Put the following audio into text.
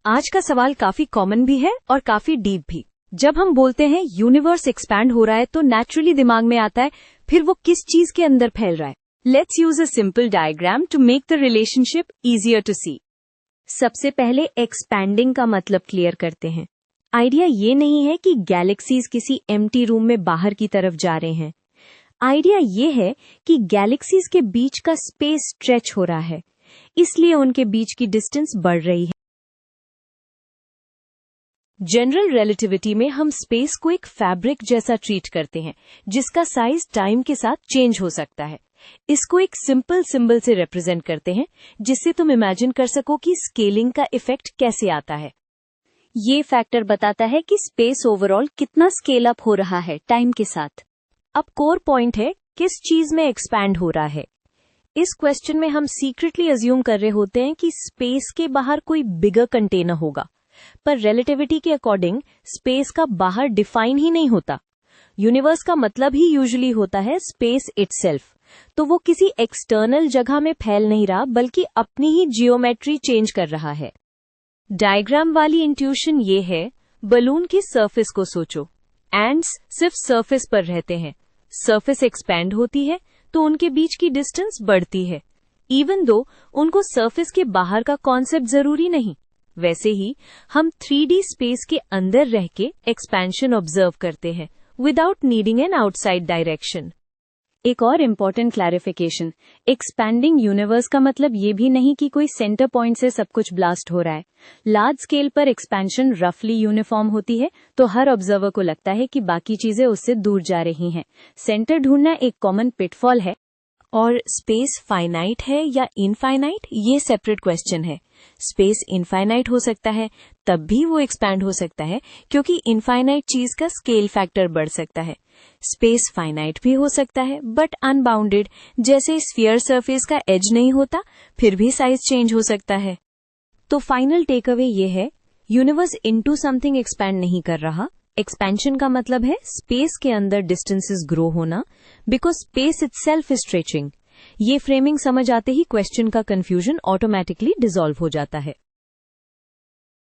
आज का सवाल काफी कॉमन भी है और काफी डीप भी। जब हम बोलते हैं यूनिवर्स एक्सपैंड हो रहा है तो नेचुरली दिमाग में आता है फिर वो किस चीज के अंदर फैल रहा है। Let's use a simple diagram to make the relationship easier to see. सबसे पहले एक्सपैंडिंग का मतलब क्लियर करते हैं। आइडिया ये नहीं है कि गैलेक्सीज किसी एम्प्टी रूम में बाहर की तरफ जा रहे हैं। आइडिया ये है कि गैलेक्सीज के बीच का स्पेस स्ट्रेच हो रहा है, इसलिए उनके बीच की डिस्टेंस बढ़ रही है। जनरल रिलेटिविटी में हम स्पेस को एक फैब्रिक जैसा ट्रीट करते हैं जिसका साइज टाइम के साथ चेंज हो सकता है। इसको एक सिंपल सिंबल से रिप्रेजेंट करते हैं जिससे तुम इमेजिन कर सको कि स्केलिंग का इफेक्ट कैसे आता है। ये फैक्टर बताता है कि स्पेस ओवरऑल कितना स्केल अप हो रहा है टाइम के साथ। अब कोर पॉइंट है किस चीज में एक्सपैंड हो रहा है। इस क्वेश्चन में हम सीक्रेटली अज्यूम कर रहे होते हैं कि स्पेस के बाहर कोई बिगर कंटेनर होगा, पर रिलेटिविटी के अकॉर्डिंग स्पेस का बाहर डिफाइन ही नहीं होता। यूनिवर्स का मतलब ही यूजुअली होता है स्पेस इटसेल्फ, तो वो किसी एक्सटर्नल जगह में फैल नहीं रहा बल्कि अपनी ही जियोमेट्री चेंज कर रहा है। डायग्राम वाली इंट्यूशन ये है, बलून की सरफेस को सोचो। एंड्स सिर्फ सरफेस पर रहते हैं। सरफेस एक्सपैंड होती है तो उनके बीच की डिस्टेंस बढ़ती है, इवन दो उनको सरफेस के बाहर का कॉन्सेप्ट जरूरी नहीं। वैसे ही हम 3D स्पेस के अंदर रह के एक्सपेंशन ऑब्जर्व करते हैं without needing an outside direction. एक और इम्पोर्टेंट क्लैरिफिकेशन, एक्सपैंडिंग यूनिवर्स का मतलब ये भी नहीं कि कोई सेंटर पॉइंट से सब कुछ ब्लास्ट हो रहा है। लार्ज स्केल पर एक्सपेंशन रफली यूनिफॉर्म होती है तो हर ऑब्जर्वर को लगता है कि बाकी चीजें उससे दूर जा रही हैं। सेंटर ढूंढना एक कॉमन पिटफॉल है। और स्पेस फाइनाइट है या इनफाइनाइट, ये सेपरेट क्वेश्चन है। स्पेस इनफाइनाइट हो सकता है तब भी वो एक्सपैंड हो सकता है क्योंकि इनफाइनाइट चीज का स्केल फैक्टर बढ़ सकता है। स्पेस फाइनाइट भी हो सकता है बट अनबाउंडेड, जैसे स्फीयर सरफेस का एज नहीं होता फिर भी साइज चेंज हो सकता है। तो फाइनल टेक अवे ये है, यूनिवर्स इनटू समथिंग एक्सपैंड नहीं कर रहा। एक्सपेंशन का मतलब है स्पेस के अंदर डिस्टेंसेस ग्रो होना because space itself is stretching. ये फ्रेमिंग समझ आते ही क्वेश्चन का कंफ्यूजन ऑटोमेटिकली डिसॉल्व हो जाता है।